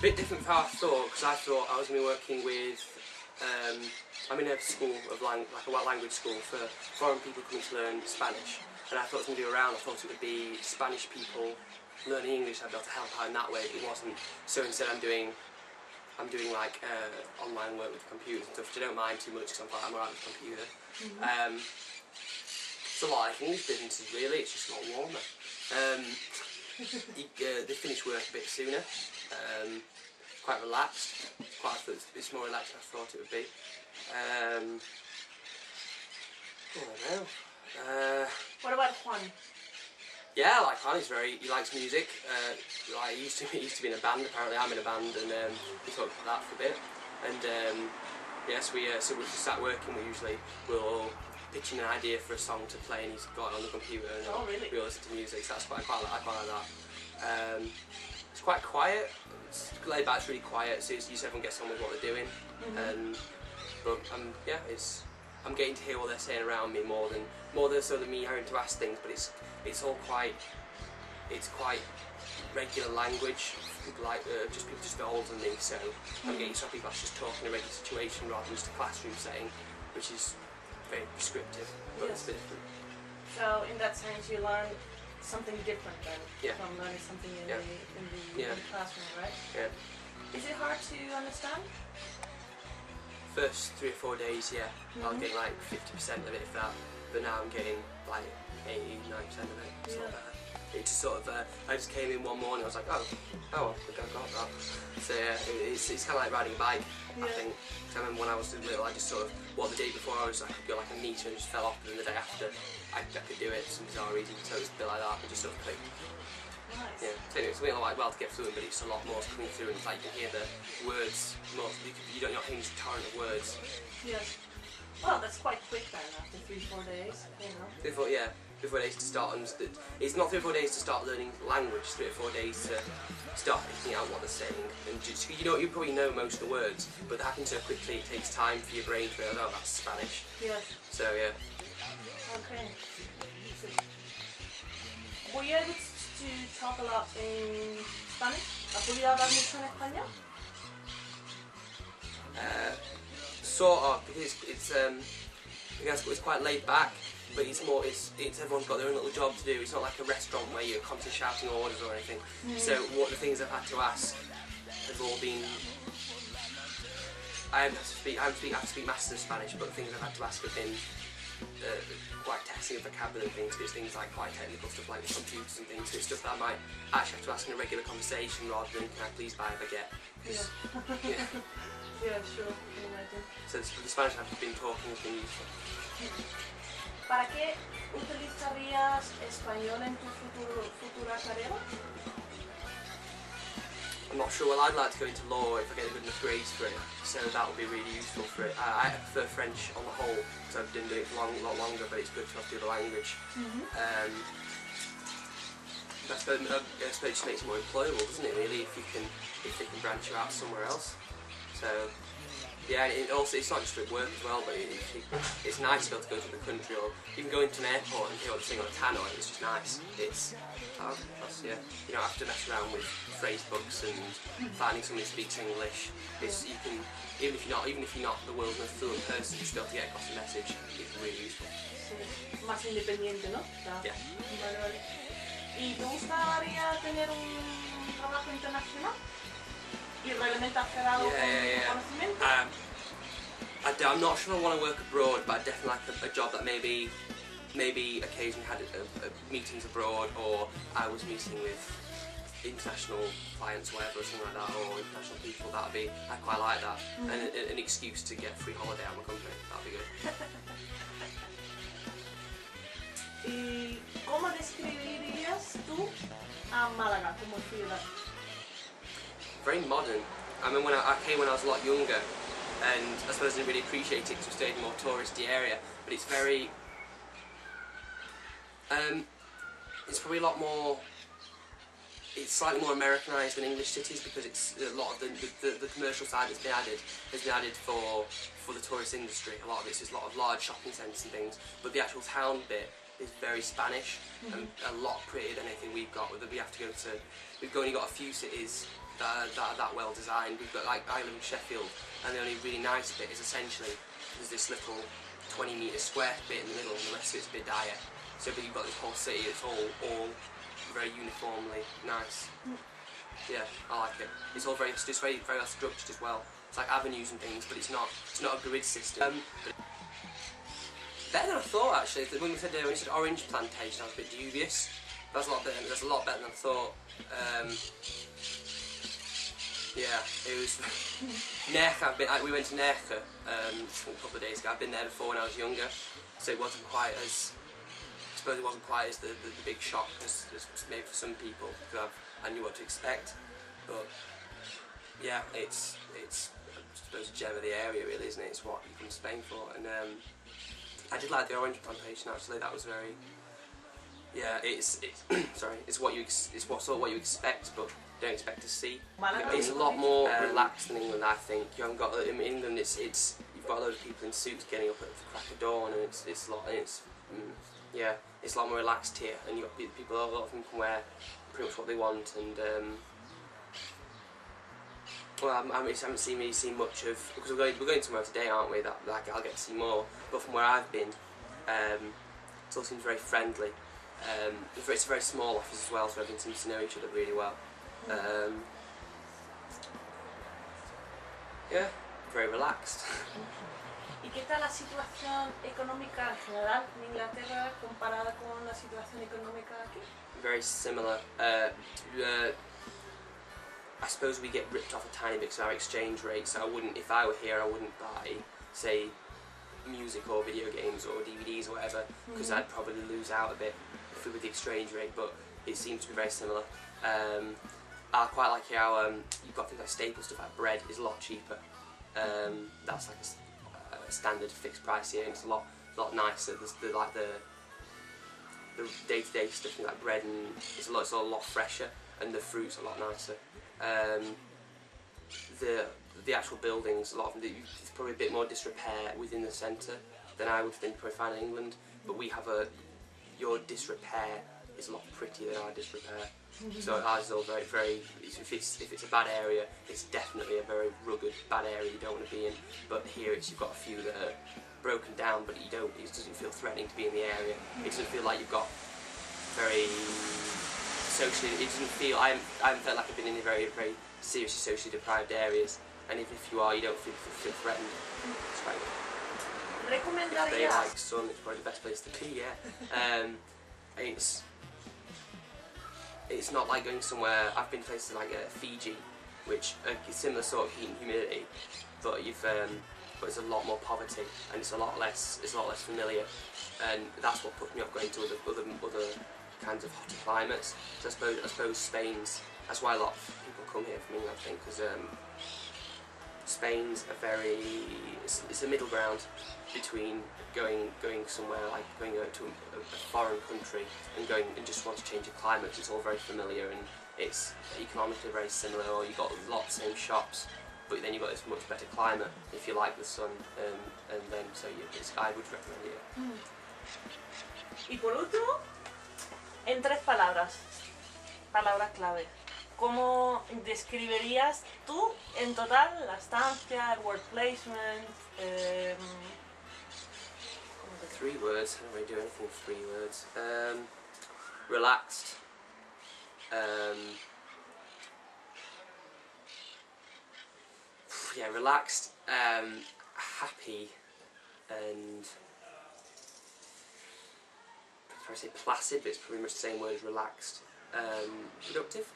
bit different from how I thought, because I thought I was going to be working with, I'm in a school of like a language school for foreign people coming to learn Spanish, and I thought it was going to be around, I thought it would be Spanish people learning English, I'd be able to help out in that way. It wasn't, so instead I'm doing like online work with computers and stuff, which I don't mind too much because I'm alright with the computer. It's a lot like English businesses really, it's just a lot warmer. They finish work a bit sooner, quite relaxed, it's more relaxed than I thought it would be. I don't know. What about Juan? Yeah, like Juan, he likes music. Like he used to be in a band. Apparently, I'm in a band, and we talked about that for a bit. And yes, so we sat working. We'll all pitch in an idea for a song to play, and he's got it on the computer, and we all listen to music. So that's I quite like that. It's quite quiet. It's laid back. It's really quiet. So everyone gets on with what they're doing. But yeah, I'm getting to hear what they're saying around me more than so than me having to ask things. But it's all quite regular language. People just a bit older than me, so I'm getting used to people just talking in a regular situation rather than just a classroom setting, which is very prescriptive, but it's a bit different. So in that sense, you learn something different then from learning something in the classroom, right? Yeah. Is it hard to understand? First 3 or 4 days, yeah. I was getting like 50% of it, if that, but now I'm getting like 80–90% of it. It's not bad. It just sort of, I just came in one morning, I was like, oh, I got that. So yeah, it's kind of like riding a bike, I think. I remember when I was little, I just sort of, the day before I could go like a meter and just fell off, and then the day after I could do it for some bizarre reason, so it was a bit like that, and just sort of clicked. Nice. Yeah, so it took me a while to get fluent, but it's a lot more coming through, and it's like you can hear the words more, you're not hearing just a torrent of words. Yes. Well, that's quite quick then, after 3–4 days, you know. 3–4 days to start, and it's not 3–4 days to start learning language, 3–4 days to start picking out what they're saying, and just, you probably know most of the words, but that happens so quickly, it takes time for your brain to realize, oh, that's Spanish. Yes. So yeah. Okay. Were you able to talk a lot in Spanish? ¿Has podido hablar mucho en español? Sort of, because it's quite laid back, but it's everyone's got their own little job to do. It's not like a restaurant where you're constantly shouting orders or anything. So what the things I've had to ask have all been, I have to speak Masters of Spanish, but the things I've had to ask have been quite testing of vocabulary things, because things like quite technical stuff like computers and things, so it's stuff that I might actually have to ask in a regular conversation rather than can I please buy a baguette? Yeah, sure, I can imagine. So the Spanish I've been talking has been useful. ¿Para qué utilizarías español en tu futura carrera? I'm not sure. Well, I'd like to go into law if I get a good enough grades for it, so that would be really useful for it. I prefer French on the whole, because I've been doing it for a lot longer, but it's good to have the other language. I suppose it just makes it more employable, doesn't it, really, if they can branch you out somewhere else. So, yeah, and also it's not just at work as well, but it's nice to be able to go to the country, or even go into an airport and hear what they're saying on a tannoy. It's just nice. Yeah, you don't have to mess around with phrase books and finding somebody who speaks English. You can, even if you're not the world's most fluent person, just be able to get across the message. It's really useful. Sí. Más independiente, ¿no? Yeah. Vale. ¿Y te gustaría tener un trabajo internacional? ¿Y realmente has quedado con conocimiento? I'm not sure I want to work abroad, but I definitely like a job that maybe occasionally had meetings abroad, or I was meeting with international clients, whatever, or something like that, or international people. I quite like that, and an excuse to get free holiday out of my company. That'd be good. ¿Y cómo describirías tú a Málaga como ciudad? Very modern. I mean, when I came when I was a lot younger, and I suppose I didn't really appreciate it because we stayed in a more touristy area, but it's very, it's probably a lot more, it's slightly more Americanised than English cities, because it's a lot of the commercial side that's been added has been added for the tourist industry. A lot of it's just a lot of large shopping centres and things, but the actual town bit is very Spanish and a lot prettier than anything we've got. We've only got a few cities that well designed. We've got, like, I live in Sheffield, and the only really nice bit is essentially there's this little 20-metre square bit in the middle, and the rest of it's a bit dire. So but you've got this whole city, it's all very uniformly nice. Yeah, I like it. It's all very well structured as well. It's like avenues and things, but it's not a grid system. Better than I thought, actually. When you said orange plantation, I was a bit dubious. That's a lot better than I thought. Yeah, it was Nerche. We went to Nerche a couple of days ago. I've been there before when I was younger, so it wasn't quite as. I suppose it wasn't quite as the big shock as maybe for some people, because I knew what to expect. But yeah, it's I suppose a gem of the area, really, isn't it? It's what you come to Spain for. And I did like the orange plantation, actually. That was very. Yeah, it's sorry. It's what you expect, but don't expect to see. It's a lot more relaxed than England, I think. You haven't got in England. You've got a load of people in suits getting up at the crack of dawn, and it's a lot. Yeah, it's a lot more relaxed here, and you've got people. A lot of them can wear pretty much what they want, and well, I haven't seen much of, because we're going somewhere today, aren't we? That I'll get to see more. But from where I've been, it all seems very friendly. It's a very small office as well, so everyone seems to know each other really well. Yeah, very relaxed. ¿Y qué tal la situación económica en general en Inglaterra comparada con la situación económica aquí? Very similar. I suppose we get ripped off a tiny bit because of our exchange rate, so if I were here, I wouldn't buy, say, music or video games or DVDs or whatever, because I'd probably lose out a bit with the exchange rate, but it seems to be very similar. I quite like how you've got things like staple stuff, like bread is a lot cheaper. That's like a standard fixed price here, and it's a lot nicer. The day-to-day stuff, like bread, and it's a lot fresher, and the fruit's a lot nicer. The actual buildings, a lot of them, it's probably a bit more disrepair within the centre than I would think probably find in England. But we have your disrepair is a lot prettier than our disrepair. So ours is all very, very. If it's a bad area, it's definitely a very rugged bad area you don't want to be in. But here you've got a few that are broken down, but it doesn't feel threatening to be in the area. It doesn't feel like you've got very socially. It doesn't feel. I haven't felt like I've been in very, very seriously socially deprived areas. And if you are, you don't feel threatened. It's quite good. ¿Recomendarías? If they like sun, it's probably the best place to be. Yeah. It's not like going somewhere. I've been to places like Fiji, which are similar sort of heat and humidity, but but it's a lot more poverty, and it's a lot less familiar, and that's what put me off going to other kinds of hotter climates. So I suppose Spain's. That's why a lot of people come here from England, I think, because Spain's it's a middle ground between going somewhere like going to a foreign country and just want to change your climate. It's all very familiar, and it's economically very similar, or you've got a lot of the same shops, but then you've got this much better climate if you like the sun, and then I would recommend it. Y por último, en 3 palabras clave, ¿cómo describirías tú en total la estancia, el work placement? 3 words. I don't really do anything with 3 words. Relaxed. Yeah, relaxed. Happy, and I say placid, but it's pretty much the same word as relaxed. Productive.